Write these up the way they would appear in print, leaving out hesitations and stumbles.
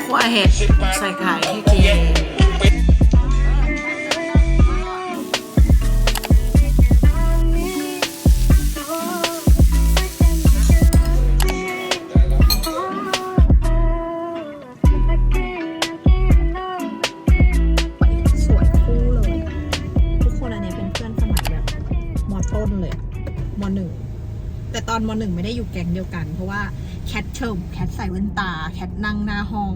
คั่วเห็ดใส่ไข่ให้กินสวยคู่เลยทุกคนอันนี้เป็นเพื่อนสมัยแบบม.ต้นเลยม.1แต่ตอนม.1ไม่ได้อยู่แก๊งเดียวกันเพราะว่าแคทแคทใส่แว่นตาแคทนั่งหน้าห้อง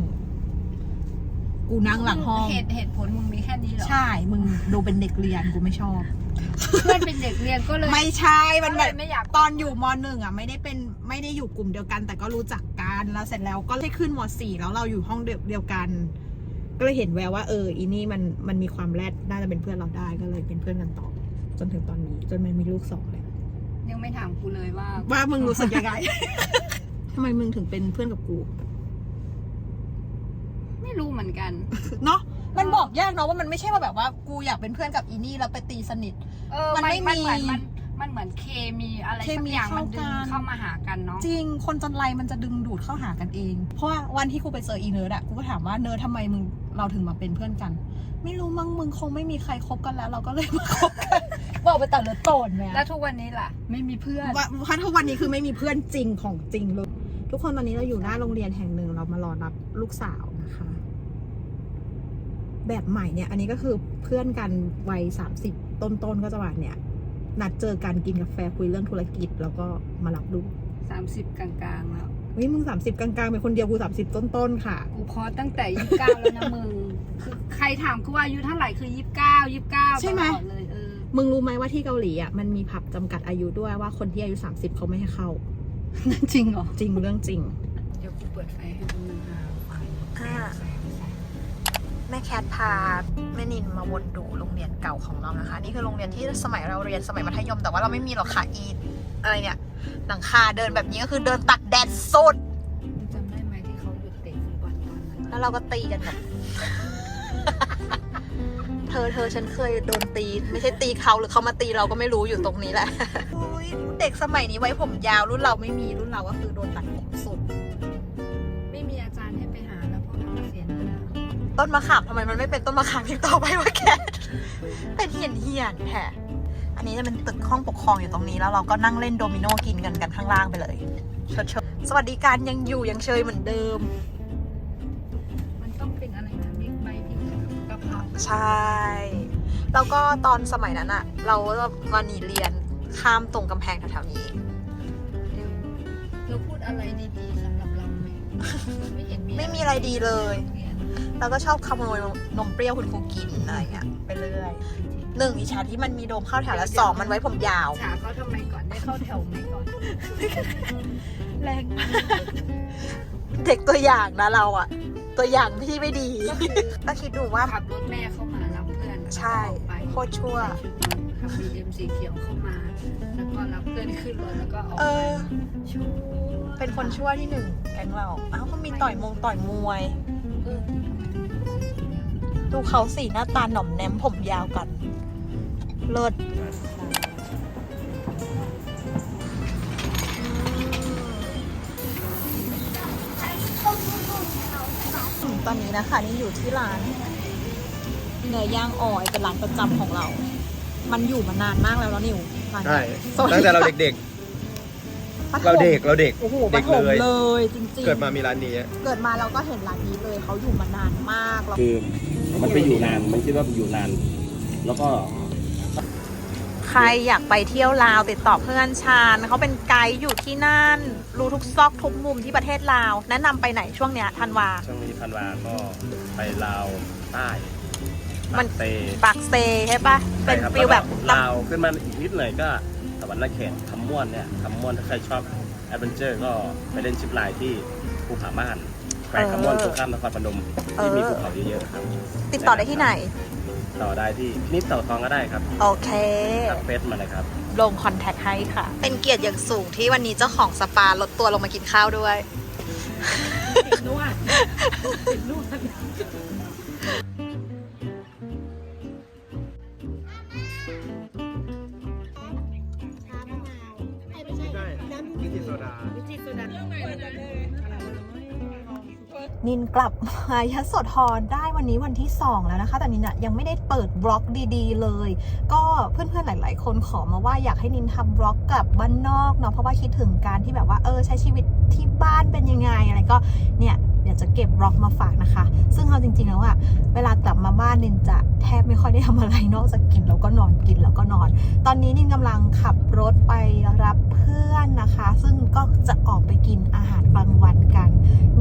กูนั่งหลังห้องเหตุผลมึงมีแค่นี้เหรอใช่มึงดูเป็นเด็กเรียนกูไม่ชอบเพื่อนเป็นเด็กเรียนก็เลยไม่ใช่มันแบบไม่อยากตอนอยู่ม.1อ่ะไม่ได้อยู่กลุ่มเดียวกันแต่ก็รู้จักกันแล้วเสร็จแล้วก็ได้ขึ้นม.4แล้วเราอยู่ห้องเดียวกันก็เลยเห็นแววว่าอีนี่มันมีความแรดน่าจะเป็นเพื่อนเราได้ก็เลยเป็นเพื่อนกันต่อจนถึงตอนนี้จนมันมีลูก2เลยยังไม่ถามกูเลยว่ามึงรู้สึกยังไง ทำไมมึงถึงเป็นเพื่อนกับกูไม่รู้เหมือนกันเนาะมันบอกยากเนาะว่ามันไม่ใช่ว่าแบบว่ากูอยากเป็นเพื่อนกับอีนี่แล้วไปตีสนิทมันไม่มีมันเหมือนเคมีอะไรสักอย่างมันดึงเข้ามาหากันเนาะจริงคนจนไรมันจะดึงดูดเข้าหากันเองเพราะว่าวันที่กูไปเจออีเนิร์ดอะกูก็ถามว่าเนิร์ดทำไมเราถึงมาเป็นเพื่อนกันไม่รู้มึงคงไม่มีใครคบกันแล้วเราก็เลยมาคบกันบอกไปแต่ละโตนแม่แล้วทุกวันนี้ล่ะไม่มีเพื่อนว่าทุกวันนี้คือไม่มีเพื่อนจริงของจริงเลยทุกคนตอนนี้เราอยู่หน้าโรงเรียนแห่งหนึ่งเรามารอรับลูกสาวนะคะแบบใหม่เนี่ยอันนี้ก็คือเพื่อนกันวัย30ต้นก็จะว่าเนี่ยนัดเจอกันกินกาแฟคุยเรื่องธุรกิจแล้วก็มารับลูก30กลางๆแล้วเฮ้ยมึง30กลางๆเป็นคนเดียวกู30ต้นค่ะกูพอตั้งแต่29แล้วนะมึงคือใครถามกูว่าอายุเท่าไหร่คือ29ใช่ไหมเลยมึงรู้ไหมว่าที่เกาหลีอ่ะมันมีผับจำกัดอายุด้วยว่าคนที่อายุ30เขาไม่ให้เข้าจริงเหรอจริงเรื่องจริงเดี๋ยวกูเปิดไฟให้มึงแม่แคทพาแม่นินมาวนดูโรงเรียนเก่าของเรานะคะนี่คือโรงเรียนที่สมัยเราเรียนสมัยมัธยมแต่ว่าเราไม่มีหรอกค่ะอะไรเนี่ยหลังคาเดินแบบนี้ก็คือเดินตักแดดสุดจำได้ไหมที่เขาหยุดเตะฟุตบอลตอนนั้นแล้วเราก็ตีกันแบบเธอฉันเคยโดนตีไม่ใช่ตีเขาหรือเขามาตีเราก็ไม่รู้อยู่ตรงนี้แหละเด็กสมัยนี้ไว้ผมยาวรุ่นเราไม่มีรุ่นเราก็คือโดนตัดผมสุดไม่มีอาจารย์ให้ไปหาแล้วเพราะเราเสียแล้วต้นมะขามทำไมมันไม่เป็นต้นมะขามอีกต่อไปวะแกเป็นเหียนแท้อันนี้จะเป็นตึกห้องปกครองอยู่ตรงนี้แล้วเราก็นั่งเล่นโดมิโนกินกันข้างล่างไปเลยเชิญสวัสดิการยังอยู่ยังเชยเหมือนเดิมมันต้องเป็นอะไรนะบิ๊กไบค์ที่กระเพราใช่แล้วก็ตอนสมัยนั้นอะเรามาหนีเรียนข้ามตรงกำแพงแถวๆนี้เราพูดอะไรดีๆสำหรับเราไหมไม่มีอะไรดีเลยเราก็ชอบขโมยนมเปรี้ยวคุณครูกินอะไรเงี้ยไปเรื่อย1อิจฉาที่มันมีโดมเข้าแถวแล้ว2มันไว้ผมยาวฉาเขาทำไมก่อนได้เข้าแถวไหมก่อนแรงเด็กตัวอย่างนะเราอะตัวอย่างที่ไม่ดีก็คิดดูว่าขับรถแม่เข้ามารับเพื่อนใช่โคตรชั่วขับ BM สีเขียวเข้ามาแล้วก็รับเพื่อนขึ้นรถแล้วก็ออกชั่วเป็นคนชั่วที่1แก๊งเราเขามีต่อยมวยดูเขาสีหน้าตาหน่อมแนมผมยาวกันเลิศตอนนี้นะคะนี่อยู่ที่ร้านเนื้อย่างออยเป็นร้านประจำของเรา มันอยู่มานานมากแล้วนิวใช่ตั้งแต่เราเด็กเราเด็กโอ้โหเด็กเลยจริงๆเกิดมามีร้านนี้เกิดมาเราก็เห็นร้านนี้เลยเขาอยู่มานานมากคือมันไปอยู่นานมันคิดว่าอยู่นานแล้วก็ใครอยากไปเที่ยวลาวติดต่อเพื่อนชาญเขาเป็นไกด์อยู่ที่นั่นรู้ทุกซอกทุกมุมที่ประเทศลาวแนะนำไปไหนช่วงเนี้ยธันวาช่วงนี้ธันวาก็ไปลาวใต้ปากเซใช่ปะเป็นฟิลแบบลาวขึ้นมาอีกนิดหน่อยก็ตะวันนาเขตคำม่วนเนี่ยคำม่วนถ้าใครชอบแอดเวนเจอร์ก็ไปเล่นชิปไลน์ที่ภูผาม่านแขวงคำม่วนตรงข้ามนครพนมที่มีภูเขาเยอะๆครับติดต่อได้ที่ไหนต่อได้ที่นิดต่อทองก็ได้ครับโอเคทักเฟซมาเลยครับลงคอนแทคให้ค่ะเป็นเกียรติอย่างสูงที่วันนี้เจ้าของสปาลดตัวลงมากินข้าวด้วยติดนวดนิน กลับมายโสธรได้วันนี้วันที่2แล้วนะคะแต่นินยังไม่ได้เปิดบล็อกดีๆเลยก็เพื่อนๆหลายๆคนขอมาว่าอยากให้นินทำบล็อกกลับบ้านนอกเนาะเพราะว่าคิดถึงการที่แบบว่าใช้ชีวิตที่บ้านเป็นยังไงอะไรก็เนี่ยเดี๋ยวจะเก็บบล็อกมาฝากนะคะซึ่งเอาจริงๆแล้วอะเวลากลับมาบ้านนินจะแทบไม่ค่อยได้ทำอะไรนอกจากกินแล้วก็นอนกินแล้วก็นอนตอนนี้นินกำลังขับรถไปรับเพื่อนนะคะซึ่งก็จะออกไปกินอาหารกลางวันกัน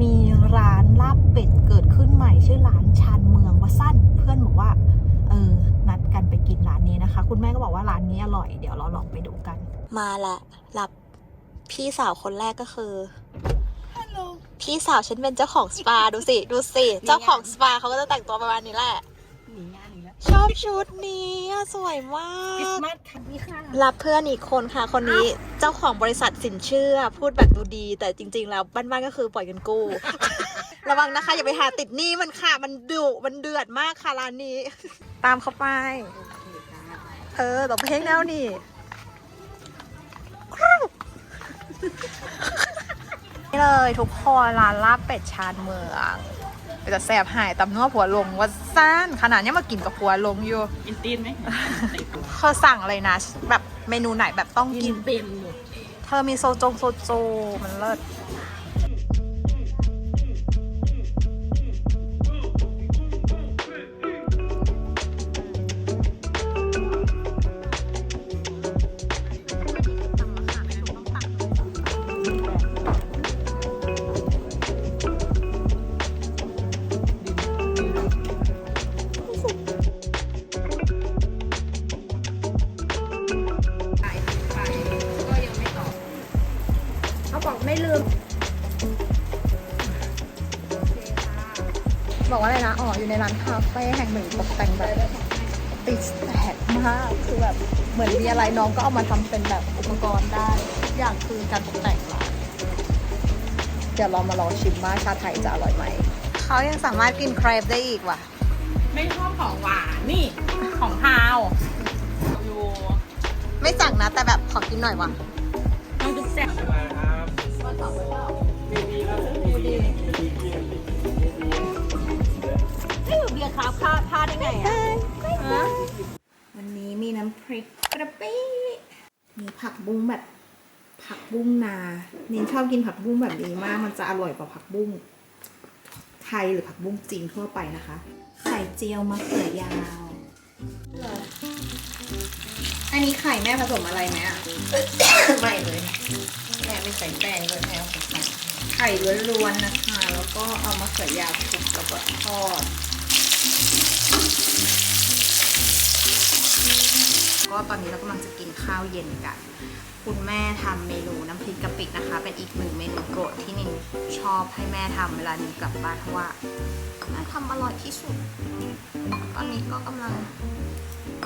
มีร้านลาบเป็ดเกิดขึ้นใหม่ชื่อร้านชานเมืองวะสั้นเพื่อนบอกว่านัดกันไปกินร้านนี้นะคะคุณแม่ก็บอกว่าร้านนี้อร่อยเดี๋ยวเราลองไปดูกันมาละรับพี่สาวคนแรกก็คือพี่สาวฉันเป็นเจ้าของสปาดูสิเจ้าของสปาเขาก็จะแต่งตัวประมาณนี้แหละชอบชุดนี้สวยมากรับเพื่อนอีกคนค่ะคนนี้เจ้าของบริษัทสินเชื่อพูดแบบดูดีแต่จริงๆแล้วบ้านๆก็คือปล่อยเงินกู้ ระวังนะคะอย่าไปหาติดหนี้มันค่ะมันดุมันเดือดมากค่ะร้านนี้ตามเข้าไปต่อเพลงแล้วนี่นี่เลยทุกคนร้านลาบเป็ดชานเมืองจะแสบหายตำนัวผัวลงว่าซ่านขนาดนี้มากินกับผัวลงอยู่กินตีนไหม เขาสั่งอะไรนะแบบเมนูไหนแบบต้องกิน เป็นหมด เธอมีโซโจมันเลิศบอกว่าอะไรนะอยู่ในร้านคาเฟ่แห่งหนึ่งตกแต่งแบบติดแตกมากคือแบบเหมือนมีอะไรน้องก็เอามาทำเป็นแบบอุปกรณ์ได้ทุกอย่างคือการตกแต่งร้านเดี๋ยวเรามาลองชิมว่าชาไทยจะอร่อยไหมเขายังสามารถกินเครปได้อีกว่ะไม่ชอบของหวานนี่ของคาวอยู่ไม่สั่งนะแต่แบบขอกินหน่อยว่ะต้องดูแซ่บเบียร์คาพลาดได้ไงอ่ะวันนี้มีน้ำพริกกระปิมีผักบุ้งแบบผักบุ้งนานินชอบกินผักบุ้งแบบนี้มากมันจะอร่อยกว่าผักบุ้งไทยหรือผักบุ้งจีนทั่วไปนะคะไข่เจียวมะเขือยาวอันนี้ไข่แม่ผสมอะไรไหมอ่ะ ไม่เลยแม่ไม่ใส่แป้งเลยแม่ใส่ไข่ล้วนๆนะคะแล้วก็เอามะเขือยาวคลุกแล้วก็ทอดก็ตอนนี้เรากำลังจะกินข้าวเย็นกันคุณแม่ทำเมนูน้ำพริกกะปินะคะเป็นอีกหนึ่งเมนูโปรดที่นินชอบให้แม่ทำเวลานินกลับบ้านเพราะว่าแม่ทำอร่อยที่สุดตอนนี้ก็กำลัง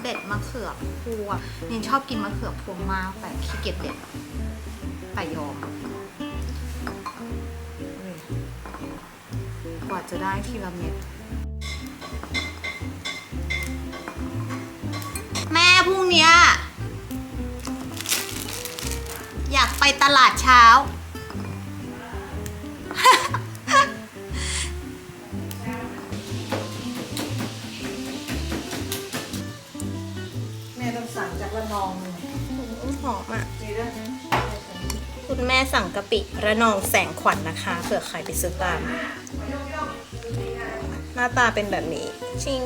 เด็ดมะเขือพวงนินชอบกินมะเขือพวงมากแต่ขี้เกียจเด็ดแต่ยอมกว่าจะได้ทีละเม็ดแม่พรุ่งนี้อยากไปตลาดเช้า แม่ต้องสั่งจากระนองหอมอ่ะคุณแม่สั่งกะปิระนองแสงขวัญ นะคะเผื่อใครไปซื้อตามหน้าตาเป็นแบบนี้ชิง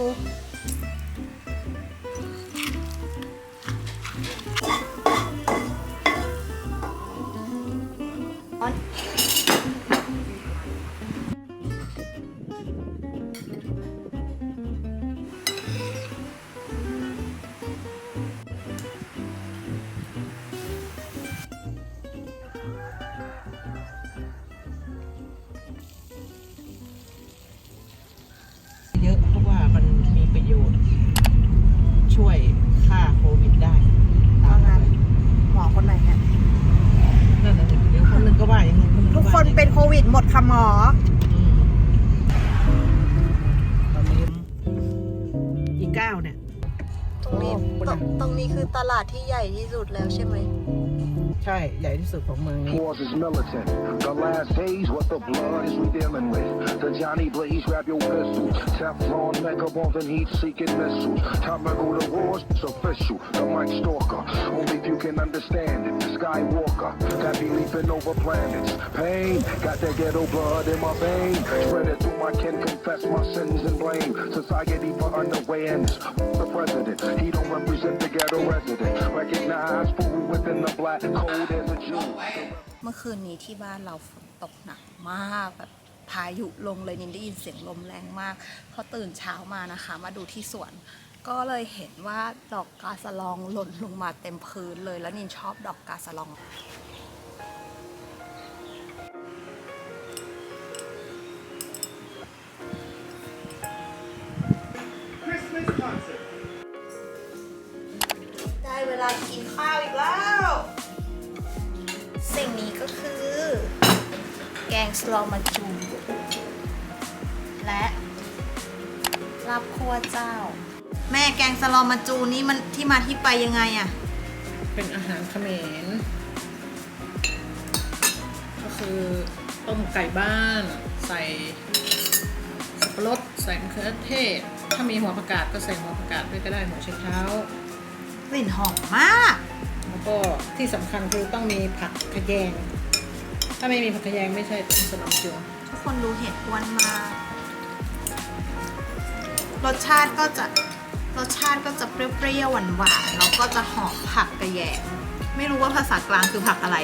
เยอะเพราะว่ามันมีประโยชน์ช่วยฆ่าโควิดได้ว่างั้นหมอคนไหนเนี่ยนั่นน่ะเดี๋ยวคนหนึ่งก็ว่าอย่างนึงทุกคนเป็นโควิดหมดค่ะหมอตอนนี้อีก9เนี่ยตรงนี้คือตลาดที่ใหญ่ที่สุดแล้วใช่ไหม ใช่ใหญ่ที่สุดของเมืองนี้ Wars is militant. The last days, what the blood is we dealing with. The Johnny Blaze, grab your pistols. Teflon, mega bombs and heat-seeking missiles. Time to go to wars, it's official. The Mike Stalker, only if you can understand it. Skywalker, got me leaping over planets. Pain, got that ghetto blood in my veins. Spread it through my kin, confess my sins and blame. Society for underwears. The president, he don't represent the ghetto resident. Recognize fool within the black code as a Jew. เมื่อคืนนี้ที่บ้านเราฝนตกหนักมากแบบพายุลงเลยนินได้ยินเสียงลมแรงมากพอตื่นเช้ามานะคะ มาดูที่สวน ก็เลยเห็นว่าดอกกาสะลองหล่นลงมาเต็มพื้นเลยแล้วนินชอบดอกกาสะลอง ได้เวลากินข้าวอีกแล้ว สิ่งนี้ก็คือ แกงสลอมาจูและลาบคั่วเจ้า แม่แกงสลอมาจูนี่มันที่มาที่ไปยังไงอะ เป็นอาหารเขมรก็คือต้มไก่บ้านใส่สับปะรดใส่มะเขือเทศ ถ้ามีหัวผักกาดก็ใส่หัวผักกาดด้วยก็ได้หัวไชเท้าก ลิ่นหอมมาก แล้วก็ที่สำคัญคือต้องมีผักขะแยง ถ้าไม่มีผักขะแยงไม่ใช่ต้มสลอมจู ทุกคนดูเห็ดอ้วนมาก รสชาติก็จะเปรี้ยวๆหวานๆแล้วก็จะหอมผักกระแยงไม่รู้ว่าภาษากลางคือผักอะไร